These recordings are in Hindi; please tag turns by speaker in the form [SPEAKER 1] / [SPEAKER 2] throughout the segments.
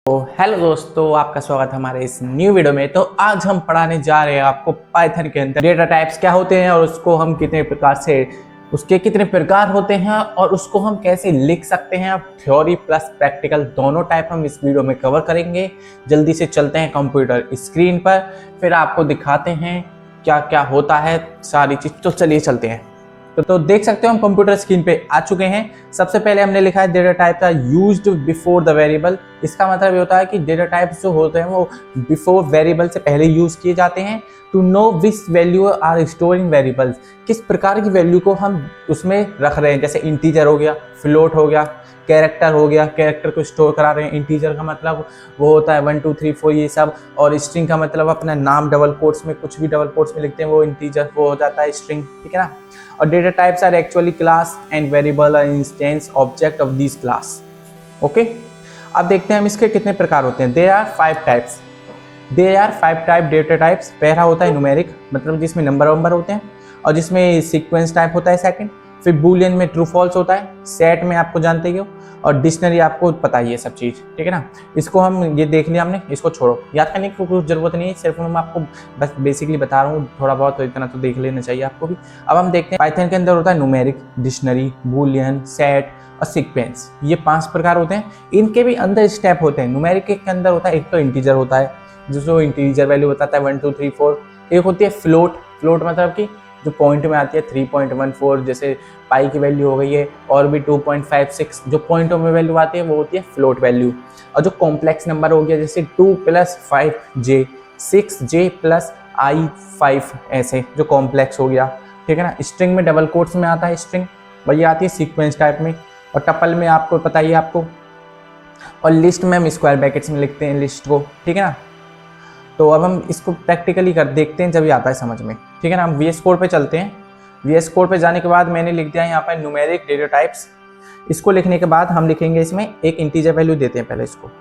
[SPEAKER 1] तो हेलो दोस्तों, आपका स्वागत है हमारे इस न्यू वीडियो में। तो आज हम पढ़ाने जा रहे हैं आपको पाइथन के अंदर डेटा टाइप्स क्या होते हैं और उसको हम कितने प्रकार से उसके कितने प्रकार होते हैं और उसको हम कैसे लिख सकते हैं। अब थ्योरी प्लस प्रैक्टिकल दोनों टाइप हम इस वीडियो में कवर करेंगे। जल्दी से चलते हैं कंप्यूटर स्क्रीन पर, फिर आपको दिखाते हैं क्या क्या होता है सारी चीज़। तो चलिए चलते हैं। तो देख सकते हो हम कंप्यूटर स्क्रीन पे आ चुके हैं। सबसे पहले हमने लिखा है डेटा टाइप था यूज्ड बिफोर द वेरिएबल। इसका मतलब ये होता है कि डेटा टाइप्स जो होते हैं वो बिफोर वेरिएबल से पहले यूज किए जाते हैं। To know which value are store in variables, किस प्रकार की वैल्यू को हम उसमें रख रहे हैं। जैसे इंटीजर हो गया, फ्लोट हो गया, कैरेक्टर हो गया, कैरेक्टर को स्टोर करा रहे हैं। इंटीजर का मतलब वो होता है 1 2 3 4 ये सब, और स्ट्रिंग का मतलब अपना नाम डबल कोट्स में कुछ भी डबल कोट्स में लिखते हैं वो इंटीजर वो हो जाता है स्ट्रिंग, ठीक है ना। और data types are actually class and variable और instance object of this class. Okay, अब देखते हैं हम इसके कितने प्रकार होते हैं। There are 5 types. There are 5 type data types. पहला होता है न्यूमेरिक, मतलब जिसमें नंबर होते हैं, और जिसमें सीक्वेंस टाइप होता है सेकंड। फिर बूलियन में ट्रू फॉल्स होता है। सेट में आपको जानते ही हो, और डिक्शनरी आपको पता ही है सब चीज़, ठीक है ना। इसको हम ये देख लिया हमने, इसको छोड़ो, याद करने की कुछ जरूरत नहीं है, सिर्फ मैं आपको बस बेसिकली बता रहा हूँ। थोड़ा बहुत तो इतना तो देख लेना चाहिए आपको भी। अब हम देखते हैं पाइथन के अंदर होता है न्यूमेरिक, डिक्शनरी, बूलियन, सेट और सीक्वेंस। ये 5 प्रकार होते हैं। इनके भी अंदर स्टेप होते हैं। न्यूमेरिक के अंदर होता है एक तो इंटीजर होता है जिसको इंटीजर वैल्यू बताता है 1 2 3 4। एक होती है फ्लोट। फ्लोट मतलब कि जो पॉइंट में आती है 3.14, जैसे पाई की वैल्यू हो गई है, और भी 2.56 जो पॉइंटों में वैल्यू आती है वो होती है फ्लोट वैल्यू। और जो कॉम्प्लेक्स नंबर हो गया जैसे 2 + 5j, 6j + i5, ऐसे जो कॉम्प्लेक्स हो गया, ठीक है ना। स्ट्रिंग में डबल कोट्स में आता है स्ट्रिंग, वही आती है सीक्वेंस टाइप में। और टपल में आपको पता ही है आपको। और लिस्ट में हम स्क्वायर ब्रैकेट्स में लिखते हैं लिस्ट को, ठीक है ना। तो अब हम इसको प्रैक्टिकली कर देखते हैं जब ये आता है समझ में, ठीक है ना। हम VS कोड पे चलते हैं। VS कोड पे जाने के बाद मैंने लिख दिया यहाँ पर न्यूमेरिक डेटा टाइप्स। इसको लिखने के बाद हम लिखेंगे इसमें एक इंटीजर वैल्यू देते हैं। पहले इसको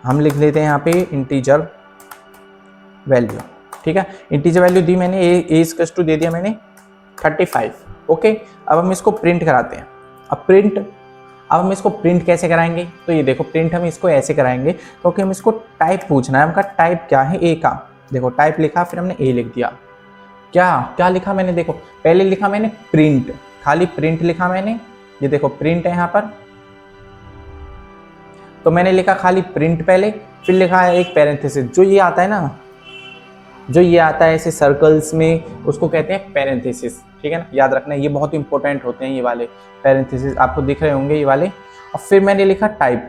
[SPEAKER 1] हम लिख लेते हैं यहाँ पे इंटीजर वैल्यू, ठीक है। इंटीजर वैल्यू दी मैंने, a दे दिया मैंने 35। ओके, अब हम इसको प्रिंट कराते हैं। अब हम इसको प्रिंट कैसे कराएंगे, तो ये देखो प्रिंट हम इसको ऐसे कराएंगे क्योंकि हम इसको टाइप पूछना है। हमका टाइप क्या है, ए का। देखो टाइप लिखा, फिर हमने ए लिख दिया। क्या क्या लिखा मैंने, देखो पहले लिखा मैंने प्रिंट, खाली प्रिंट लिखा मैंने। ये देखो प्रिंट है यहाँ पर, तो मैंने लिखा खाली प्रिंट पहले, फिर लिखा है एक पैरेंथेसिस। जो ये आता है ना, जो ये आता है ऐसे सर्कल्स में, उसको कहते हैं पैरेंथेसिस, ठीक है ना। याद रखना, ये बहुत इंपॉर्टेंट होते हैं ये वाले पैरेंथेसिस, आपको दिख रहे होंगे ये वाले। और फिर मैंने लिखा टाइप।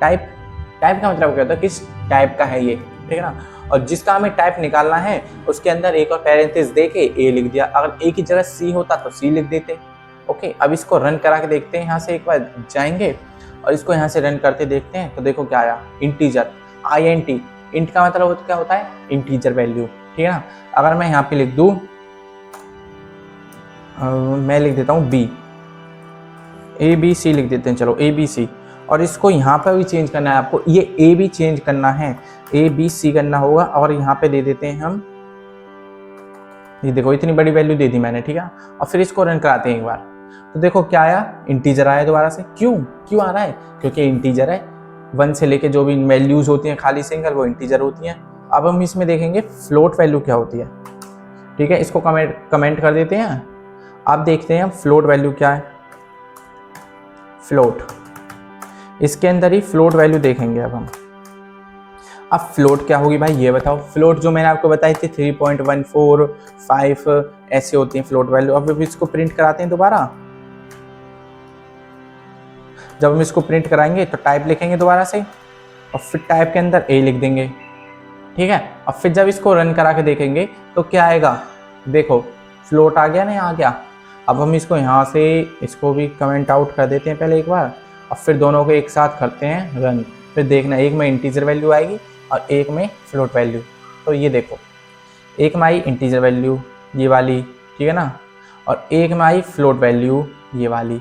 [SPEAKER 1] टाइप टाइप का मतलब क्या होता है, किस टाइप का है ये, ठीक है ना। और जिसका हमें टाइप निकालना है उसके अंदर एक और पैरेंथेसिस दे के ए लिख दिया। अगर ए की जगह सी होता तो सी लिख देते। ओके, अब इसको रन करा के देखते हैं। यहाँ से एक बार जाएंगे और इसको यहाँ से रन करते देखते हैं। तो देखो क्या आया, इंटीजर, INT। इंट का मतलब क्या होता है, इंटीजर वैल्यू, ठीक है ना। अगर मैं यहाँ पे लिख दूँ, मैं लिख देता हूँ B, ABC लिख देते हैं, चलो ABC। और इसको यहाँ पर भी चेंज करना है आपको, ये A भी चेंज करना है, ABC करना होगा। और यहाँ पे दे देते हैं हम, ये देखो इतनी बड़ी वैल्यू दे दी मैंने, ठीक है। और फिर इसको रन कराते हैं एक बार। तो देखो क्या आया, इंटीजर आया दोबारा से। क्यों आ रहा है, क्योंकि इंटीजर है। 1 से लेके जो भी वैल्यूज होती हैं खाली सिंगल, वो इंटीजर होती हैं। अब हम इसमें देखेंगे फ्लोट वैल्यू क्या होती है, ठीक है। इसको कमेंट कर देते हैं। अब देखते हैं हम फ्लोट वैल्यू क्या है। फ्लोट, इसके अंदर ही फ्लोट वैल्यू देखेंगे अब हम। अब फ्लोट क्या होगी भाई ये बताओ। फ्लोट जो मैंने आपको बताई थी 3.145 ऐसे होती हैं फ्लोट वैल्यू। अब इसको प्रिंट कराते हैं दोबारा। जब हम इसको प्रिंट कराएंगे तो टाइप लिखेंगे दोबारा से, और फिर टाइप के अंदर ए लिख देंगे, ठीक है। और फिर जब इसको रन करा के देखेंगे तो क्या आएगा, देखो फ्लोट आ गया ना, आ गया। अब हम इसको यहाँ से इसको भी कमेंट आउट कर देते हैं पहले एक बार, और फिर दोनों को एक साथ करते हैं रन। फिर देखना, एक में इंटीजर वैल्यू आएगी और एक में फ्लोट वैल्यू। तो ये देखो, एक में आई इंटीजर वैल्यू ये वाली, ठीक है ना, और एक में आई फ्लोट वैल्यू ये वाली।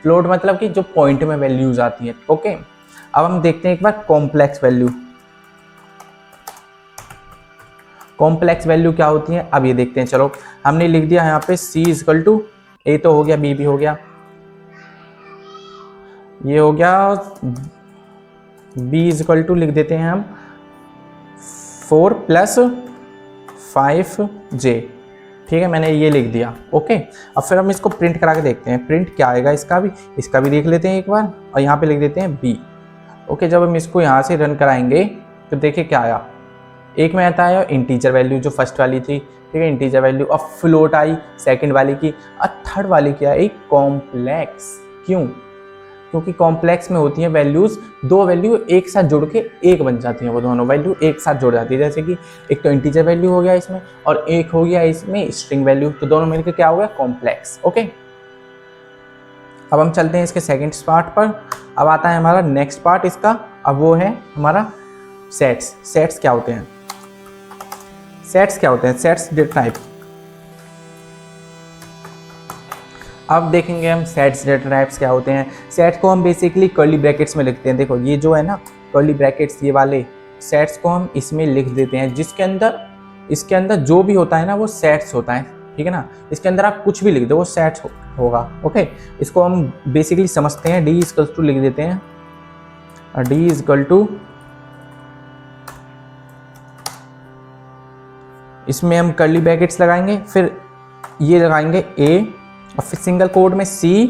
[SPEAKER 1] फ्लोट मतलब कि जो पॉइंट में वैल्यूज आती हैं। ओके, अब हम देखते हैं एक बार कॉम्प्लेक्स वैल्यू। कॉम्प्लेक्स वैल्यू क्या होती है अब ये देखते हैं। चलो हमने लिख दिया यहाँ पे C = A तो हो गया, B भी हो गया, ये हो गया b इज इक्वल टू लिख देते हैं हम 4 + 5j। ठीक है, मैंने ये लिख दिया। ओके, अब फिर हम इसको प्रिंट करा के देखते हैं प्रिंट क्या आएगा इसका भी देख लेते हैं एक बार, और यहाँ पे लिख देते हैं b। ओके, जब हम इसको यहाँ से रन कराएंगे तो देखिए क्या आया, एक में आता है इंटीजर वैल्यू जो फर्स्ट वाली थी, ठीक है, इंटीजर वैल्यू। अब फ्लोट आई सेकंड वाली की, और थर्ड वाली क्या है, कॉम्प्लेक्स। क्यों? क्योंकि कॉम्प्लेक्स में होती हैं वैल्यूज, दो वैल्यू एक साथ जुड़ के एक बन जाती हैं, वो दोनों वैल्यू एक साथ जुड़ जाती है। जैसे कि एक तो इंटीजर वैल्यू हो गया इसमें, और एक हो गया इसमें स्ट्रिंग वैल्यू, तो दोनों मिलकर क्या हो गया, कॉम्प्लेक्स। ओके, अब हम चलते हैं इसके सेकेंड पार्ट पर। अब आता है हमारा नेक्स्ट पार्ट इसका, अब वो है हमारा सेट्स। सेट्स क्या होते हैं? Sets data type. अब देखेंगे हम सेट्स डेटा टाइप्स क्या होते हैं। सेट्स को हम बेसिकली कर्ली ब्रैकेट्स में लिखते हैं। देखो ये जो है ना कर्ली ब्रैकेट्स, ये वाले सेट्स को हम इसमें लिख देते हैं, जिसके अंदर इसके अंदर जो भी होता है ना वो सेट्स होता है, ठीक है ना। इसके अंदर आप कुछ भी लिख दो वो सेट्स होगा। ओके, इसको हम बेसिकली समझते हैं, डी इक्वल टू लिख देते हैं, डी इक्वल टू, इसमें हम कर्ली ब्रैकेट्स लगाएंगे, फिर ये लगाएंगे ए, और फिर सिंगल कोड में सी,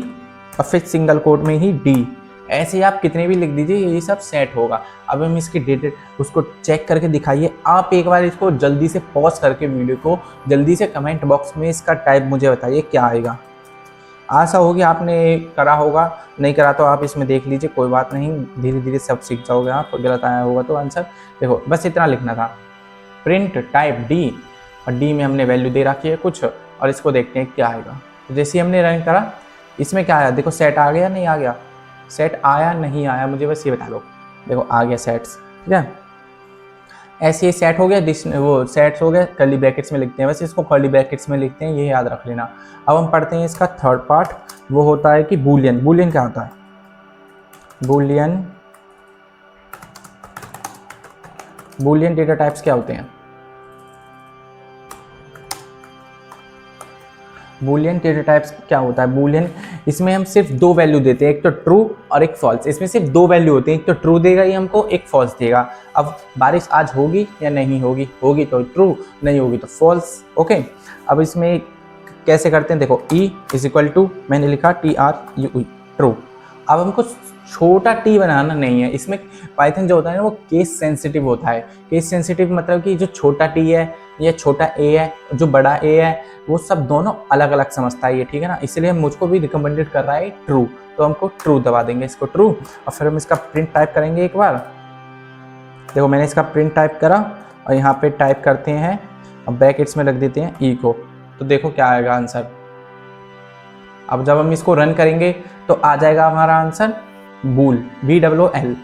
[SPEAKER 1] और फिर सिंगल कोड में ही डी। ऐसे आप कितने भी लिख दीजिए, ये सब सेट होगा। अब हम इसकी डेट उसको चेक करके दिखाइए। आप एक बार इसको जल्दी से पॉज करके वीडियो को जल्दी से कमेंट बॉक्स में इसका टाइप मुझे बताइए क्या आएगा। आशा होगी आपने करा होगा, नहीं करा तो आप इसमें देख लीजिए, कोई बात नहीं, धीरे धीरे सब सीख जाओगे आप। गलत आया होगा तो आंसर देखो, बस इतना लिखना था, प्रिंट टाइप डी, और डी में हमने वैल्यू दे रखी है कुछ, और इसको देखते हैं क्या आएगा। तो जैसे हमने रन करा, इसमें क्या आया, देखो सेट आ गया नहीं आ गया, सेट आया नहीं आया, मुझे बस ये बता दो। देखो आ गया सेट्स, ठीक है, ऐसे ही सेट हो गया, वो सेट्स हो गया, कर्ली ब्रैकेट्स में लिखते हैं, बस इसको कर्ली ब्रैकेट्स में लिखते हैं, ये याद रख लेना। अब हम पढ़ते हैं इसका थर्ड पार्ट, वो होता है कि बूलियन। बूलियन क्या होता है? बूलियन डेटा टाइप्स क्या होते हैं? बूलियन डेटा टाइप्स क्या होता है? बूलियन, इसमें हम सिर्फ दो वैल्यू देते हैं, एक तो ट्रू और एक फॉल्स। इसमें सिर्फ दो वैल्यू होती हैं, एक तो ट्रू देगा ये हमको, एक फॉल्स देगा। अब बारिश आज होगी या नहीं होगी, होगी तो ट्रू, नहीं होगी तो फॉल्स। ओके, अब इसमें कैसे करते हैं, देखो ई इज इक्वल टू, मैंने लिखा TRU, ट्रू। अब हमको छोटा टी बनाना नहीं है, इसमें पाइथन जो होता है ना वो केस सेंसिटिव होता है। केस सेंसिटिव मतलब कि जो छोटा टी है या छोटा ए है, जो बड़ा ए है, वो सब दोनों अलग अलग समझता है ये, ठीक है ना। इसलिए मुझको भी रिकमेंडेड कर रहा है ट्रू, तो हमको ट्रू दबा देंगे इसको, ट्रू। और फिर हम इसका प्रिंट टाइप करेंगे एक बार। देखो मैंने इसका प्रिंट टाइप करा, और यहाँ पे टाइप करते हैं, अब ब्रैकेट्स में रख देते हैं ई को, तो देखो क्या आएगा आंसर। अब जब हम इसको रन करेंगे तो आ जाएगा हमारा आंसर बूल, BOOL।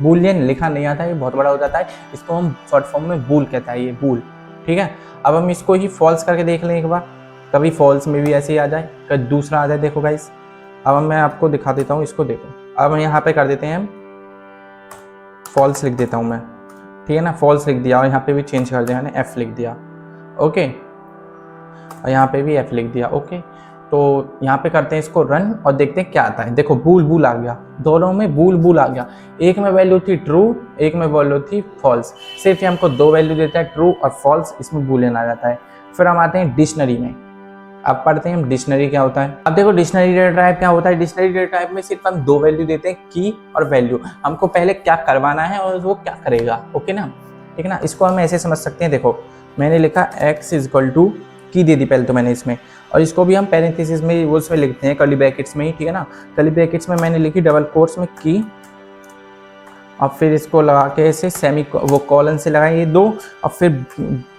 [SPEAKER 1] बूलियन लिखा नहीं आता, ये बहुत बड़ा हो जाता है, इसको हम शॉर्ट फॉर्म में बूल कहता है ये, बूल, ठीक है। अब हम इसको ही फॉल्स करके देख लें एक बार, कभी फॉल्स में भी ऐसे ही आ जाए, कभी दूसरा आ जाए। देखो गाइस, अब मैं आपको दिखा देता हूँ, इसको देखो। अब हम यहाँ पे कर देते हैं, हम फॉल्स लिख देता हूँ मैं, ठीक है ना, फॉल्स लिख दिया, और यहाँ पे भी चेंज कर दिया मैंने, F लिख दिया। ओके, और यहाँ पे भी F लिख दिया। ओके, तो यहाँ पे करते हैं इसको रन, और देखते हैं क्या आता है। देखो बूल आ गया, दोनों में बूल आ गया। एक में वैल्यू थी ट्रू, एक में वैल्यू थी फॉल्स। सिर्फ ये हमको दो वैल्यू देता है, ट्रू और फॉल्स, इसमें बूलियन आ जाता है। फिर हम आते हैं डिक्शनरी में। अब पढ़ते हैं हम डिक्शनरी क्या होता है। अब देखो डिक्शनरी डेटा टाइप क्या होता है। डिक्शनरी डेटा टाइप में सिर्फ हम दो वैल्यू देते हैं, की और वैल्यू। हमको पहले क्या करवाना है और वो क्या करेगा, ओके ना, ठीक है ना। इसको हम ऐसे समझ सकते हैं, देखो मैंने लिखा x इज इक्वल टू, की दे दी पहले तो मैंने इसमें, और इसको भी हम पैरेंथेसिस में वो उसमें लिखते हैं, कर्ली ब्रैकेट्स में ही, ठीक है ना। कर्ली ब्रैकेट्स में मैंने लिखी डबल कोट्स में की, और फिर इसको लगा के ऐसे सेमी वो कॉलन से लगाए ये दो, और फिर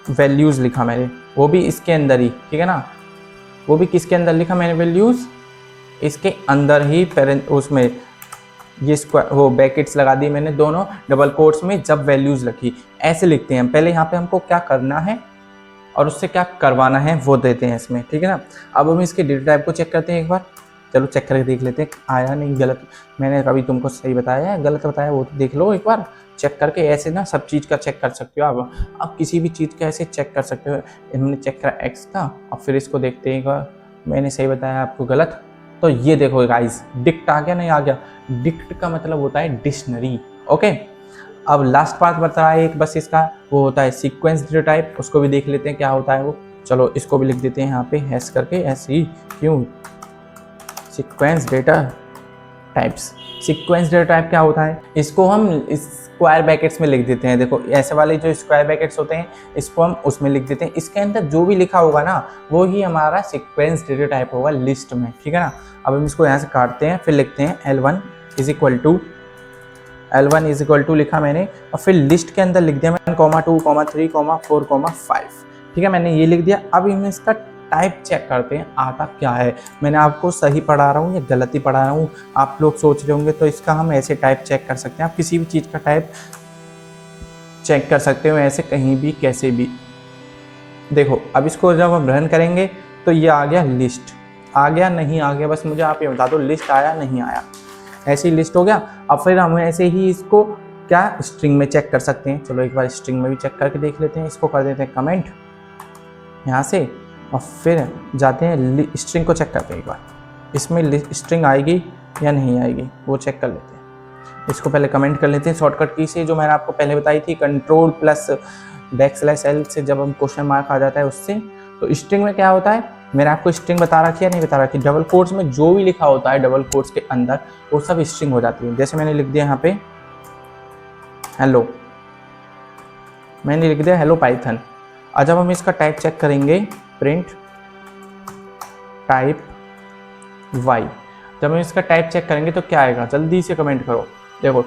[SPEAKER 1] वैल्यूज़ लिखा मैंने, वो भी इसके अंदर ही, ठीक है ना। वो भी किसके अंदर लिखा मैंने, वैल्यूज़ इसके अंदर ही, उसमें ये स्क्वायर वो ब्रैकेट्स लगा दी मैंने दोनों डबल कोट्स में, जब वैल्यूज़ लिखी। ऐसे लिखते हैं हम पहले, यहाँ पे हमको क्या करना है और उससे क्या करवाना है वो देते हैं इसमें, ठीक है ना। अब हम इसके डेटा टाइप को चेक करते हैं एक बार, चलो चेक करके देख लेते हैं आया नहीं गलत, मैंने कभी तुमको सही बताया है गलत बताया वो तो देख लो एक बार चेक करके। ऐसे ना सब चीज़ का चेक कर सकते हो आप किसी भी चीज़ का ऐसे चेक कर सकते हो। इन्होंने चेक करा एक्स का, अब फिर इसको देखते हैं एक बार मैंने सही बताया आपको गलत। तो ये देखो गाइस, डिक्ट आ गया नहीं आ गया। डिक्ट का मतलब होता है डिक्शनरी, ओके, अब लास्ट पार्ट बता है एक बस इसका, वो होता है सीक्वेंस डेटा टाइप। उसको भी देख लेते हैं क्या होता है वो। चलो इसको भी लिख देते हैं यहाँ पे हैश करके, SEQ sequence data types. Sequence data type क्या होता है, इसको हम स्क्वायर ब्रैकेट्स में लिख देते हैं। देखो ऐसे वाले जो स्क्वायर ब्रैकेट्स होते हैं इसको हम उसमें लिख देते हैं। इसके अंदर जो भी लिखा होगा ना वो ही हमारा सीक्वेंस डेटा टाइप होगा लिस्ट में, ठीक है ना। अब हम इसको यहाँ से काटते हैं, फिर लिखते हैं L1 इज इक्वल टू लिखा मैंने, और फिर लिस्ट के अंदर लिख दिया मैंने 2, 3, 4, 5, ठीक है, मैंने ये लिख दिया। अब हम इसका टाइप चेक करते हैं आता क्या है। मैंने आपको सही पढ़ा रहा हूँ या गलती पढ़ा रहा हूँ, आप लोग सोच रहे होंगे। तो इसका हम ऐसे टाइप चेक कर सकते हैं, आप किसी भी चीज़ का टाइप चेक कर सकते हो ऐसे कहीं भी कैसे भी। देखो अब इसको जब हम रन करेंगे तो ये आ गया लिस्ट, आ गया नहीं आ गया बस मुझे आप ये बता दो, लिस्ट आया नहीं आया, ऐसे ही लिस्ट हो गया। अब फिर हम ऐसे ही इसको क्या स्ट्रिंग में चेक कर सकते हैं। चलो एक बार स्ट्रिंग में भी चेक करके देख लेते हैं। इसको कर देते हैं कमेंट यहाँ से, और फिर जाते हैं स्ट्रिंग को चेक करते हैं एक बार, इसमें स्ट्रिंग आएगी या नहीं आएगी वो चेक कर लेते हैं। इसको पहले कमेंट कर लेते हैं शॉर्टकट की से, जो मैंने आपको पहले बताई थी, Ctrl+L से जब हम क्वेश्चन मार्क आ जाता है उससे। तो स्ट्रिंग में क्या होता है, मैंने आपको स्ट्रिंग बता रखी है नहीं बता रखी, डबल कोट्स में जो भी लिखा होता है डबल कोट्स के अंदर वो सब स्ट्रिंग हो जाती है। जैसे मैंने लिख दिया यहाँ पे हेलो, मैंने लिख दिया हेलो पाइथन। और जब हम इसका टाइप चेक करेंगे, प्रिंट टाइप y, जब हम इसका टाइप चेक करेंगे तो क्या आएगा, जल्दी से कमेंट करो। देखो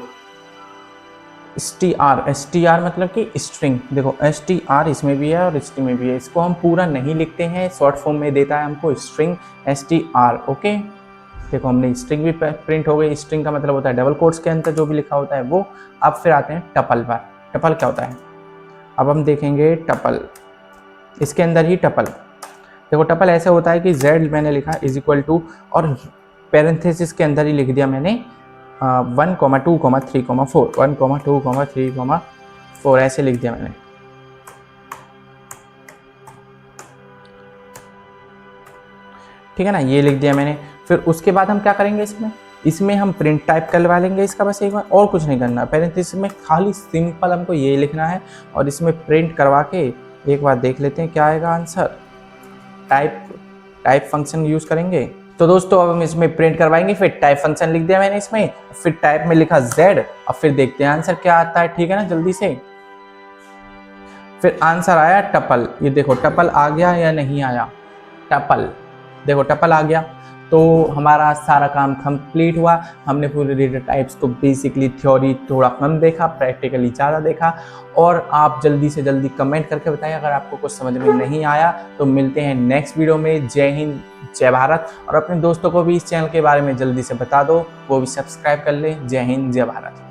[SPEAKER 1] str मतलब कि स्ट्रिंग, देखो str इसमें भी है और string में भी है। इसको हम पूरा नहीं लिखते हैं, शॉर्ट फॉर्म में देता है हमको स्ट्रिंग str। ओके, देखो हमने स्ट्रिंग भी प्रिंट हो गई। स्ट्रिंग का मतलब होता है डबल कोट्स के अंदर जो भी लिखा होता है वो। अब फिर आते हैं टपल पर। टपल क्या होता है, अब हम देखेंगे टपल, इसके अंदर ही टपल। देखो टपल ऐसे होता है कि z मैंने लिखा इज इक्वल टू, और पैरेंथेसिस के अंदर ही लिख दिया मैंने 1, 2, 3, 4, 1, 2, 3, 4 ऐसे लिख दिया मैंने। ठीक है ना, ये लिख दिया मैंने। फिर उसके बाद हम क्या करेंगे, इसमें हम प्रिंट टाइप करवा लेंगे इसका, बस एक बार, और कुछ नहीं करना। पैरेंथेसिस में खाली सिंपल हमको ये लिखना है और इसमें प्रिंट करवा के एक बार देख लेते हैं क्या आएगा आंसर। टाइप फंक्शन यूज करेंगे। तो दोस्तों अब हम इसमें प्रिंट करवाएंगे, फिर टाइप फंक्शन लिख दिया मैंने इसमें, फिर टाइप में लिखा z, और फिर देखते हैं आंसर क्या आता है। ठीक है ना, जल्दी से। फिर आंसर आया टपल, ये देखो टपल आ गया या नहीं आया, टपल, देखो टपल आ गया। तो हमारा सारा काम कंप्लीट हुआ। हमने पूरे डेटा टाइप्स को बेसिकली थ्योरी थोड़ा कम देखा, प्रैक्टिकली ज़्यादा देखा। और आप जल्दी से जल्दी कमेंट करके बताएं अगर आपको कुछ समझ में नहीं आया। तो मिलते हैं नेक्स्ट वीडियो में। जय हिंद, जय भारत। और अपने दोस्तों को भी इस चैनल के बारे में जल्दी से बता दो, वो भी सब्सक्राइब कर ले। जय हिंद, जय भारत।